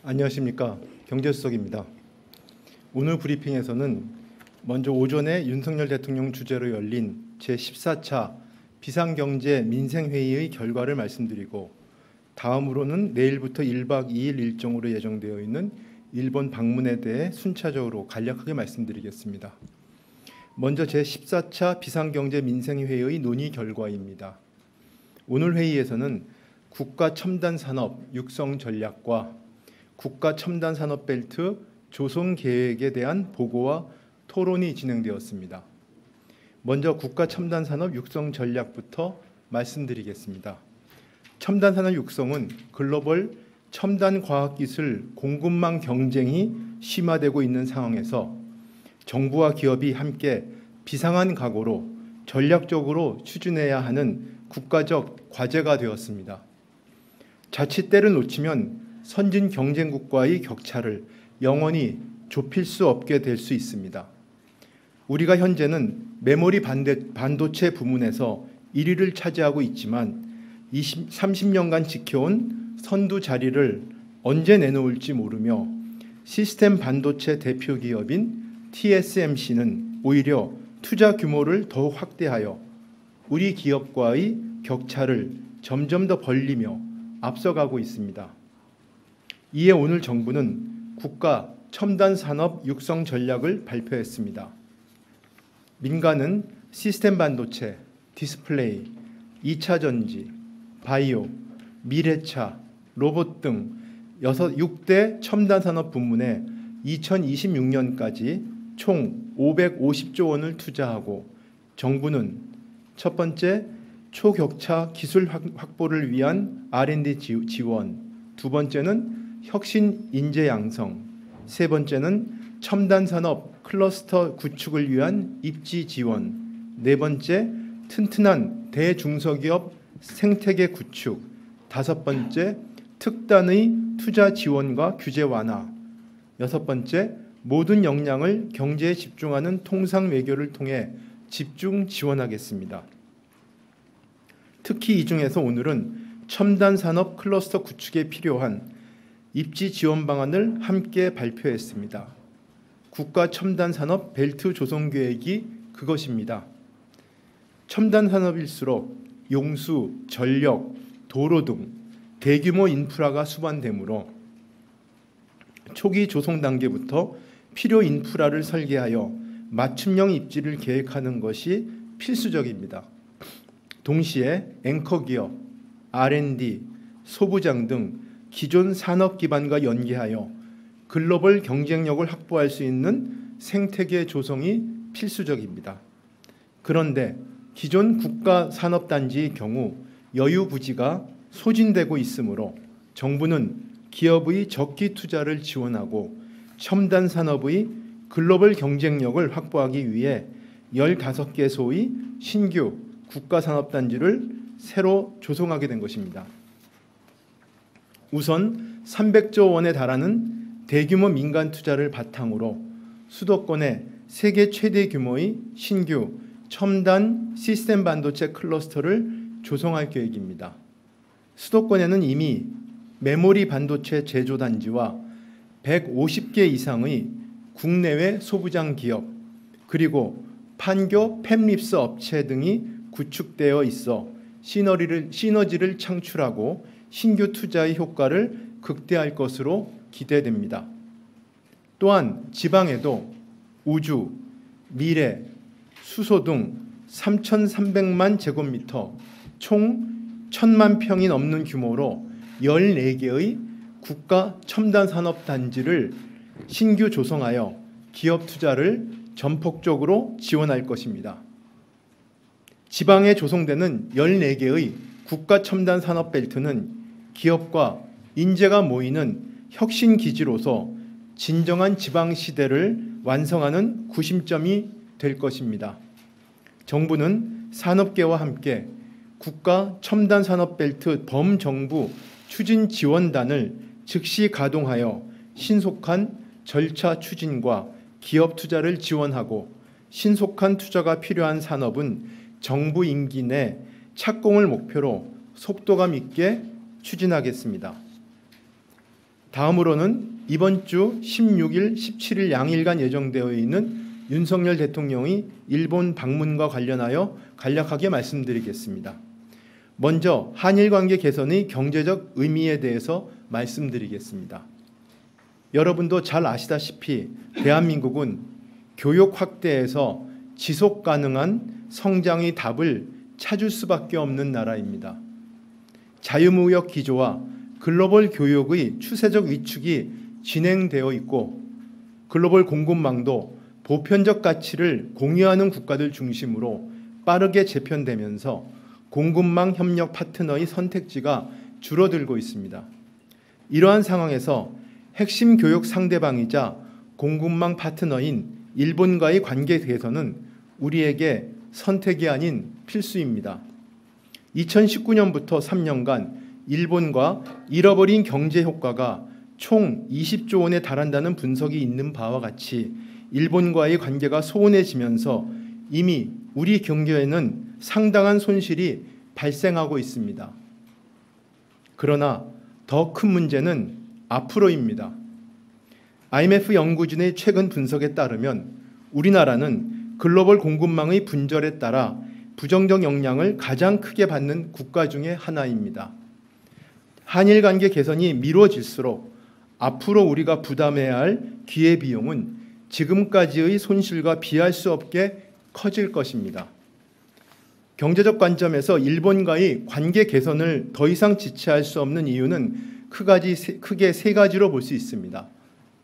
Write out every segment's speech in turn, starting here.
안녕하십니까, 경제수석입니다. 오늘 브리핑에서는 먼저 오전에 윤석열 대통령 주재로 열린 제14차 비상경제 민생회의의 결과를 말씀드리고, 다음으로는 내일부터 1박 2일 일정으로 예정되어 있는 일본 방문에 대해 순차적으로 간략하게 말씀드리겠습니다. 먼저 제14차 비상경제 민생회의의 논의 결과입니다. 오늘 회의에서는 국가 첨단 산업 육성 전략과 국가 첨단 산업 벨트 조성 계획에 대한 보고와 토론이 진행되었습니다. 먼저 국가 첨단 산업 육성 전략부터 말씀드리겠습니다. 첨단 산업 육성은 글로벌 첨단 과학기술 공급망 경쟁이 심화되고 있는 상황에서 정부와 기업이 함께 비상한 각오로 전략적으로 추진해야 하는 국가적 과제가 되었습니다. 자칫 때를 놓치면 선진 경쟁국과의 격차를 영원히 좁힐 수 없게 될 수 있습니다. 우리가 현재는 메모리 반도체 부문에서 1위를 차지하고 있지만 30년간 지켜온 선두 자리를 언제 내놓을지 모르며 시스템 반도체 대표 기업인 TSMC는 오히려 투자 규모를 더욱 확대하여 우리 기업과의 격차를 점점 더 벌리며 앞서가고 있습니다. 이에 오늘 정부는 국가 첨단 산업 육성 전략을 발표했습니다. 민간은 시스템 반도체, 디스플레이, 2차 전지, 바이오, 미래차, 로봇 등 6대 첨단 산업 부문에 2026년까지 총 550조 원을 투자하고, 정부는 첫 번째 초격차 기술 확보를 위한 R&D 지원, 두 번째는 혁신 인재 양성, 세 번째는 첨단 산업 클러스터 구축을 위한 입지 지원, 네 번째 튼튼한 대중소기업 생태계 구축, 다섯 번째 특단의 투자 지원과 규제 완화, 여섯 번째 모든 역량을 경제에 집중하는 통상 외교를 통해 집중 지원하겠습니다. 특히 이 중에서 오늘은 첨단 산업 클러스터 구축에 필요한 입지 지원 방안을 함께 발표했습니다. 국가 첨단 산업 벨트 조성 계획이 그것입니다. 첨단 산업일수록 용수, 전력, 도로 등 대규모 인프라가 수반되므로 초기 조성 단계부터 필요 인프라를 설계하여 맞춤형 입지를 계획하는 것이 필수적입니다. 동시에 앵커 기업, R&D, 소부장 등 기존 산업 기반과 연계하여 글로벌 경쟁력을 확보할 수 있는 생태계 조성이 필수적입니다. 그런데 기존 국가 산업단지의 경우 여유 부지가 소진되고 있으므로 정부는 기업의 적기 투자를 지원하고 첨단 산업의 글로벌 경쟁력을 확보하기 위해 15개소의 신규 국가 산업단지를 새로 조성하게 된 것입니다. 우선 300조 원에 달하는 대규모 민간 투자를 바탕으로 수도권에 세계 최대 규모의 신규 첨단 시스템 반도체 클러스터를 조성할 계획입니다. 수도권에는 이미 메모리 반도체 제조 단지와 150개 이상의 국내외 소부장 기업, 그리고 판교 팹립스 업체 등이 구축되어 있어 시너지를 창출하고 신규 투자의 효과를 극대화할 것으로 기대됩니다. 또한 지방에도 우주, 미래, 수소 등 3,300만 제곱미터 총 1,000만 평이 넘는 규모로 14개의 국가 첨단 산업 단지를 신규 조성하여 기업 투자를 전폭적으로 지원할 것입니다. 지방에 조성되는 14개의 국가 첨단 산업 벨트는 기업과 인재가 모이는 혁신 기지로서 진정한 지방 시대를 완성하는 구심점이 될 것입니다. 정부는 산업계와 함께 국가 첨단 산업 벨트 범정부 추진 지원단을 즉시 가동하여 신속한 절차 추진과 기업 투자를 지원하고, 신속한 투자가 필요한 산업은 정부 임기 내 착공을 목표로 속도감 있게 추진하겠습니다. 다음으로는 이번 주 16일, 17일 양일간 예정되어 있는 윤석열 대통령의 일본 방문과 관련하여 간략하게 말씀드리겠습니다. 먼저 한일 관계 개선의 경제적 의미에 대해서 말씀드리겠습니다. 여러분도 잘 아시다시피 대한민국은 교육 확대에서 지속 가능한 성장의 답을 찾을 수밖에 없는 나라입니다. 자유무역 기조와 글로벌 교역의 추세적 위축이 진행되어 있고 글로벌 공급망도 보편적 가치를 공유하는 국가들 중심으로 빠르게 재편되면서 공급망 협력 파트너의 선택지가 줄어들고 있습니다. 이러한 상황에서 핵심 교역 상대방이자 공급망 파트너인 일본과의 관계 개선은 우리에게 선택이 아닌 필수입니다. 2019년부터 3년간 일본과 잃어버린 경제 효과가 총 20조 원에 달한다는 분석이 있는 바와 같이 일본과의 관계가 소원해지면서 이미 우리 경제에는 상당한 손실이 발생하고 있습니다. 그러나 더 큰 문제는 앞으로입니다. IMF 연구진의 최근 분석에 따르면 우리나라는 글로벌 공급망의 분절에 따라 부정적 영향을 가장 크게 받는 국가 중에 하나입니다. 한일 관계 개선이 미뤄질수록 앞으로 우리가 부담해야 할 기회비용은 지금까지의 손실과 비할 수 없게 커질 것입니다. 경제적 관점에서 일본과의 관계 개선을 더 이상 지체할 수 없는 이유는 크게 세 가지로 볼 수 있습니다.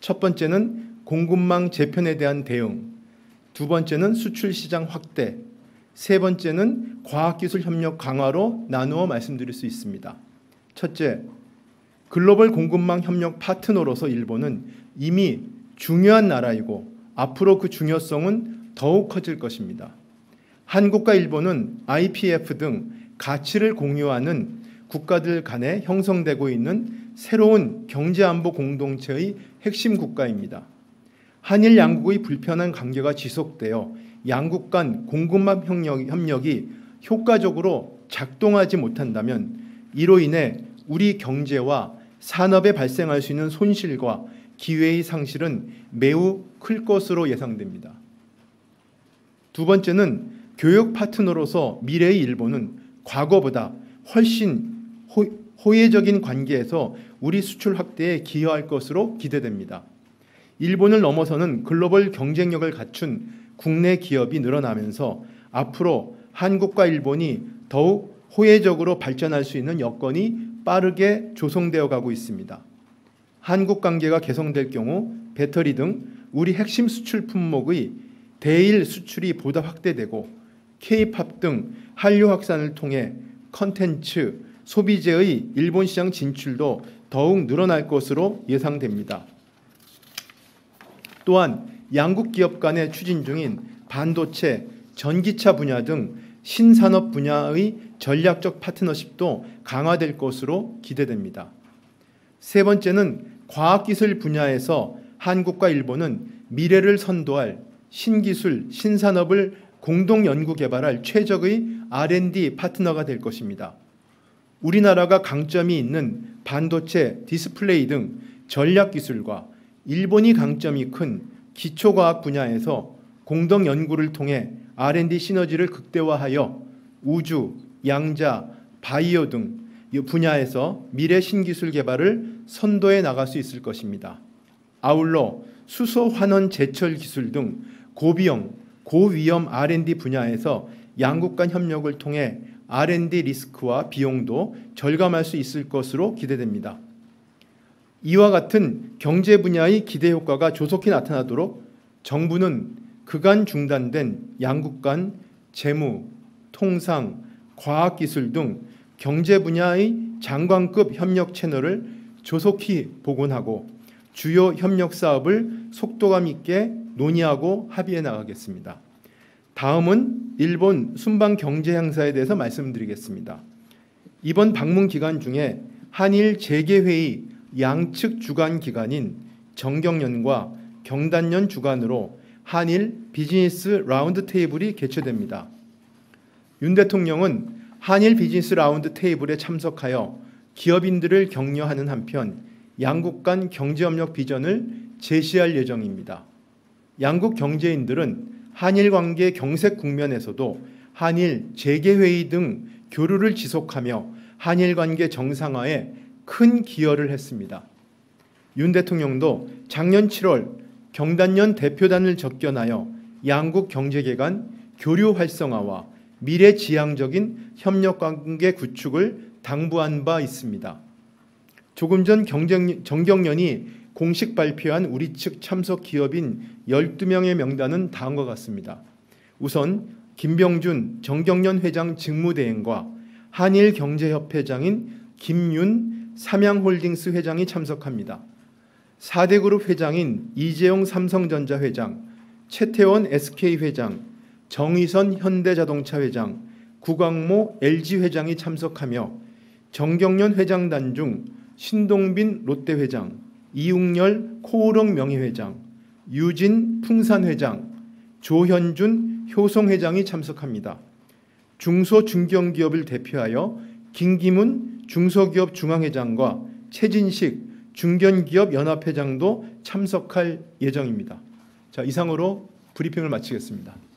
첫 번째는 공급망 재편에 대한 대응, 두 번째는 수출 시장 확대, 세 번째는 과학기술 협력 강화로 나누어 말씀드릴 수 있습니다. 첫째, 글로벌 공급망 협력 파트너로서 일본은 이미 중요한 나라이고 앞으로 그 중요성은 더욱 커질 것입니다. 한국과 일본은 IPF 등 가치를 공유하는 국가들 간에 형성되고 있는 새로운 경제안보 공동체의 핵심 국가입니다. 한일 양국의 불편한 관계가 지속되어 양국 간 공급망 협력이 효과적으로 작동하지 못한다면 이로 인해 우리 경제와 산업에 발생할 수 있는 손실과 기회의 상실은 매우 클 것으로 예상됩니다. 두 번째는 교역 파트너로서 미래의 일본은 과거보다 훨씬 호혜적인 관계에서 우리 수출 확대에 기여할 것으로 기대됩니다. 일본을 넘어서는 글로벌 경쟁력을 갖춘 국내 기업이 늘어나면서 앞으로 한국과 일본이 더욱 호혜적으로 발전할 수 있는 여건이 빠르게 조성되어 가고 있습니다. 한국 관계가 개선될 경우 배터리 등 우리 핵심 수출 품목의 대일 수출이 보다 확대되고 K-팝 등 한류 확산을 통해 컨텐츠, 소비재의 일본 시장 진출도 더욱 늘어날 것으로 예상됩니다. 또한 양국 기업 간에 추진 중인 반도체, 전기차 분야 등 신산업 분야의 전략적 파트너십도 강화될 것으로 기대됩니다. 세 번째는 과학기술 분야에서 한국과 일본은 미래를 선도할 신기술, 신산업을 공동 연구 개발할 최적의 R&D 파트너가 될 것입니다. 우리나라가 강점이 있는 반도체, 디스플레이 등 전략 기술과 일본이 강점이 큰 기초과학 분야에서 공동 연구를 통해 R&D 시너지를 극대화하여 우주, 양자, 바이오 등 분야에서 미래 신기술 개발을 선도해 나갈 수 있을 것입니다. 아울러 수소 환원 제철 기술 등 고비용, 고위험 R&D 분야에서 양국 간 협력을 통해 R&D 리스크와 비용도 절감할 수 있을 것으로 기대됩니다. 이와 같은 경제 분야의 기대 효과가 조속히 나타나도록 정부는 그간 중단된 양국 간 재무, 통상, 과학기술 등 경제 분야의 장관급 협력 채널을 조속히 복원하고 주요 협력 사업을 속도감 있게 논의하고 합의해 나가겠습니다. 다음은 일본 순방 경제 행사에 대해서 말씀드리겠습니다. 이번 방문 기간 중에 한일 재개회의 양측 주관 기관인 정경련과 경단련 주관으로 한일 비즈니스 라운드 테이블이 개최됩니다. 윤 대통령은 한일 비즈니스 라운드 테이블에 참석하여 기업인들을 격려하는 한편 양국 간 경제협력 비전을 제시할 예정입니다. 양국 경제인들은 한일 관계 경색 국면에서도 한일 재개회의 등 교류를 지속하며 한일 관계 정상화에 큰 기여를 했습니다. 윤 대통령도 작년 7월 경단련 대표단을 접견하여 양국 경제계 간 교류 활성화와 미래지향적인 협력관계 구축을 당부한 바 있습니다. 조금 전 정경련이 공식 발표한 우리 측 참석 기업인 12명의 명단은 다음과 같습니다. 우선 김병준 정경련 회장 직무대행과 한일경제협회장인 김윤 삼양홀딩스 회장이 참석합니다. 4대 그룹 회장인 이재용 삼성전자 회장, 최태원 SK 회장, 정의선 현대자동차 회장, 구광모 LG 회장이 참석하며 정경련 회장단 중 신동빈 롯데 회장, 이웅열 코오롱 명예회장, 유진 풍산 회장, 조현준 효성 회장이 참석합니다. 중소중견기업을 대표하여 김기문 중소기업 중앙회장과 최진식 중견기업 연합회장도 참석할 예정입니다. 자, 이상으로 브리핑을 마치겠습니다.